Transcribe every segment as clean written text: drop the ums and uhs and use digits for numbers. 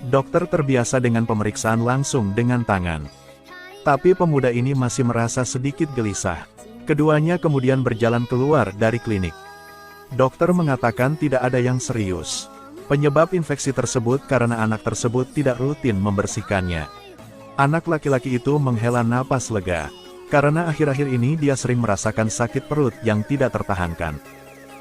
Dokter terbiasa dengan pemeriksaan langsung dengan tangan. Tapi pemuda ini masih merasa sedikit gelisah. Keduanya kemudian berjalan keluar dari klinik. Dokter mengatakan tidak ada yang serius. Penyebab infeksi tersebut karena anak tersebut tidak rutin membersihkannya. Anak laki-laki itu menghela napas lega. Karena akhir-akhir ini dia sering merasakan sakit perut yang tidak tertahankan.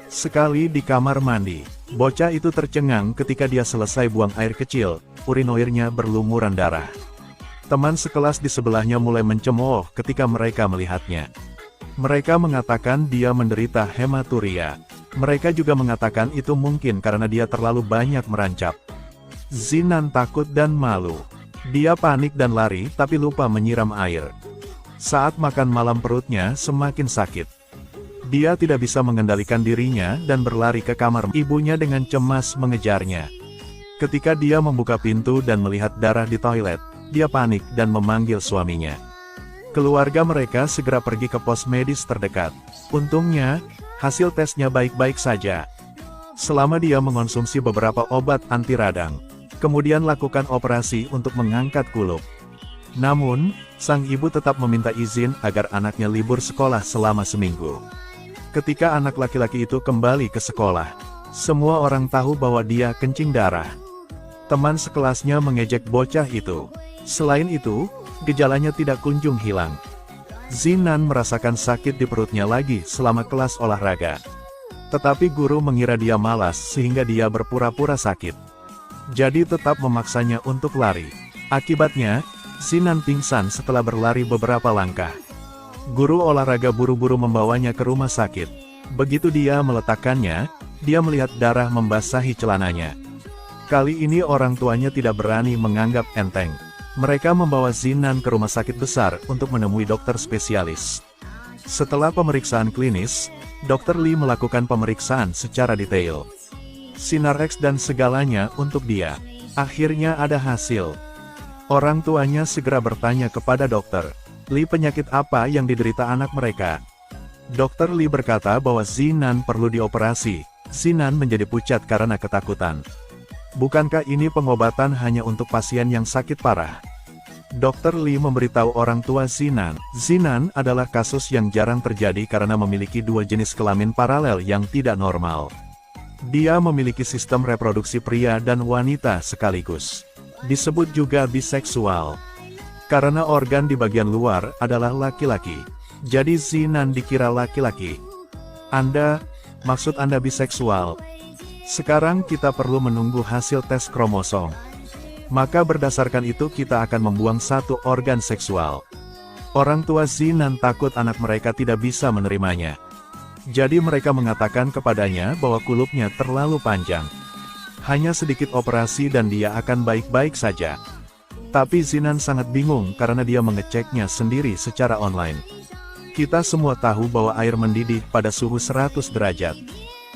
Sekali di kamar mandi, bocah itu tercengang ketika dia selesai buang air kecil, urinoirnya berlumuran darah. Teman sekelas di sebelahnya mulai mencemooh ketika mereka melihatnya. Mereka mengatakan dia menderita hematuria. Mereka juga mengatakan itu mungkin karena dia terlalu banyak merancap. Zinan takut dan malu. Dia panik dan lari tapi lupa menyiram air. Saat makan malam perutnya semakin sakit. Dia tidak bisa mengendalikan dirinya dan berlari ke kamar ibunya dengan cemas mengejarnya. Ketika dia membuka pintu dan melihat darah di toilet, dia panik dan memanggil suaminya. Keluarga mereka segera pergi ke pos medis terdekat. Untungnya, hasil tesnya baik-baik saja. Selama dia mengonsumsi beberapa obat anti radang, kemudian lakukan operasi untuk mengangkat kulup. Namun, sang ibu tetap meminta izin agar anaknya libur sekolah selama seminggu. Ketika anak laki-laki itu kembali ke sekolah, semua orang tahu bahwa dia kencing darah. Teman sekelasnya mengejek bocah itu. Selain itu, gejalanya tidak kunjung hilang. Zinan merasakan sakit di perutnya lagi selama kelas olahraga. Tetapi guru mengira dia malas sehingga dia berpura-pura sakit. Jadi tetap memaksanya untuk lari. Akibatnya, Zinan pingsan setelah berlari beberapa langkah. Guru olahraga buru-buru membawanya ke rumah sakit. Begitu dia meletakkannya, dia melihat darah membasahi celananya. Kali ini orang tuanya tidak berani menganggap enteng. Mereka membawa Zinan ke rumah sakit besar untuk menemui dokter spesialis. Setelah pemeriksaan klinis, Dr. Lee melakukan pemeriksaan secara detail. Sinar X dan segalanya untuk dia. Akhirnya ada hasil. Orang tuanya segera bertanya kepada dokter, "Lee, penyakit apa yang diderita anak mereka?" Dr. Lee berkata bahwa Zinan perlu dioperasi. Zinan menjadi pucat karena ketakutan. Bukankah ini pengobatan hanya untuk pasien yang sakit parah? Dr. Lee memberitahu orang tua Zinan. Zinan adalah kasus yang jarang terjadi karena memiliki dua jenis kelamin paralel yang tidak normal. Dia memiliki sistem reproduksi pria dan wanita sekaligus. Disebut juga biseksual. Karena organ di bagian luar adalah laki-laki. Jadi Zinan dikira laki-laki. Maksud Anda biseksual? Sekarang kita perlu menunggu hasil tes kromosom. Maka berdasarkan itu kita akan membuang satu organ seksual. Orang tua Zinan takut anak mereka tidak bisa menerimanya. Jadi mereka mengatakan kepadanya bahwa kulupnya terlalu panjang. Hanya sedikit operasi dan dia akan baik-baik saja. Tapi Zinan sangat bingung karena dia mengeceknya sendiri secara online. Kita semua tahu bahwa air mendidih pada suhu 100 derajat.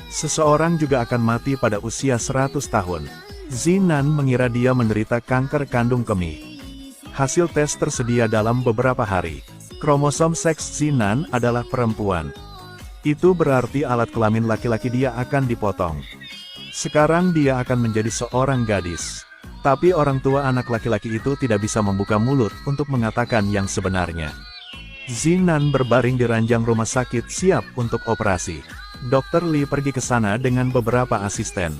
Seseorang juga akan mati pada usia 100 tahun. Zinan mengira dia menderita kanker kandung kemih. Hasil tes tersedia dalam beberapa hari. Kromosom seks Zinan adalah perempuan. Itu berarti alat kelamin laki-laki dia akan dipotong. Sekarang dia akan menjadi seorang gadis. Tapi orang tua anak laki-laki itu tidak bisa membuka mulut untuk mengatakan yang sebenarnya. Zinan berbaring di ranjang rumah sakit siap untuk operasi. Dr. Lee pergi ke sana dengan beberapa asisten.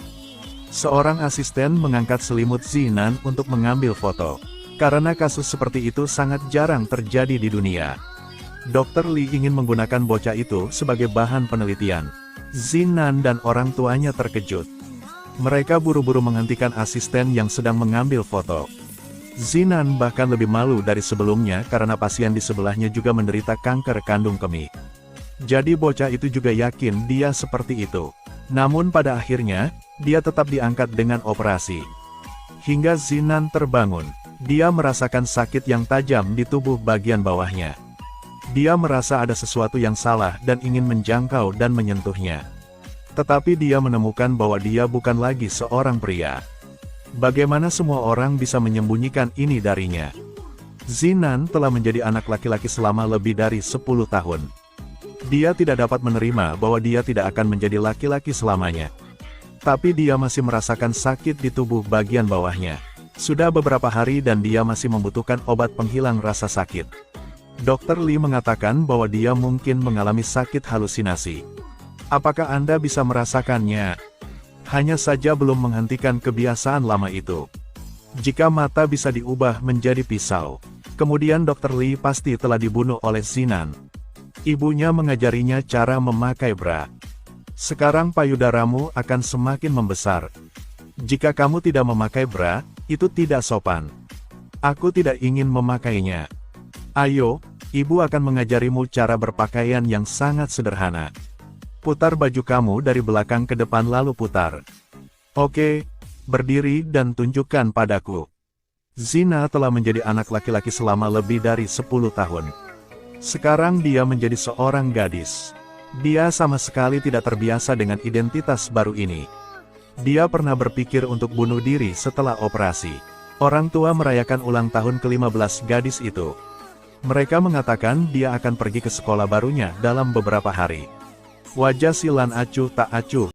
Seorang asisten mengangkat selimut Zinan untuk mengambil foto. Karena kasus seperti itu sangat jarang terjadi di dunia. Dr. Lee ingin menggunakan bocah itu sebagai bahan penelitian. Zinan dan orang tuanya terkejut. Mereka buru-buru menghentikan asisten yang sedang mengambil foto. Zinan bahkan lebih malu dari sebelumnya karena pasien di sebelahnya juga menderita kanker kandung kemih. Jadi bocah itu juga yakin dia seperti itu. Namun pada akhirnya, dia tetap diangkat dengan operasi. Hingga Zinan terbangun, dia merasakan sakit yang tajam di tubuh bagian bawahnya. Dia merasa ada sesuatu yang salah dan ingin menjangkau dan menyentuhnya. Tetapi dia menemukan bahwa dia bukan lagi seorang pria. Bagaimana semua orang bisa menyembunyikan ini darinya? Zinan telah menjadi anak laki-laki selama lebih dari 10 tahun. Dia tidak dapat menerima bahwa dia tidak akan menjadi laki-laki selamanya. Tapi dia masih merasakan sakit di tubuh bagian bawahnya. Sudah beberapa hari dan dia masih membutuhkan obat penghilang rasa sakit. Dr. Lee mengatakan bahwa dia mungkin mengalami sakit halusinasi. Apakah Anda bisa merasakannya? Hanya saja belum menghentikan kebiasaan lama itu. Jika mata bisa diubah menjadi pisau, kemudian Dr. Lee pasti telah dibunuh oleh Zinan. Ibunya mengajarinya cara memakai bra. Sekarang payudaramu akan semakin membesar. Jika kamu tidak memakai bra, itu tidak sopan. Aku tidak ingin memakainya. Ayo, ibu akan mengajarimu cara berpakaian yang sangat sederhana. Putar baju kamu dari belakang ke depan lalu putar. Oke, berdiri dan tunjukkan padaku. Zina telah menjadi anak laki-laki selama lebih dari 10 tahun. Sekarang dia menjadi seorang gadis. Dia sama sekali tidak terbiasa dengan identitas baru ini. Dia pernah berpikir untuk bunuh diri setelah operasi. Orang tua merayakan ulang tahun ke-15 gadis itu. Mereka mengatakan dia akan pergi ke sekolah barunya dalam beberapa hari. Wajah si Lan acuh tak acuh.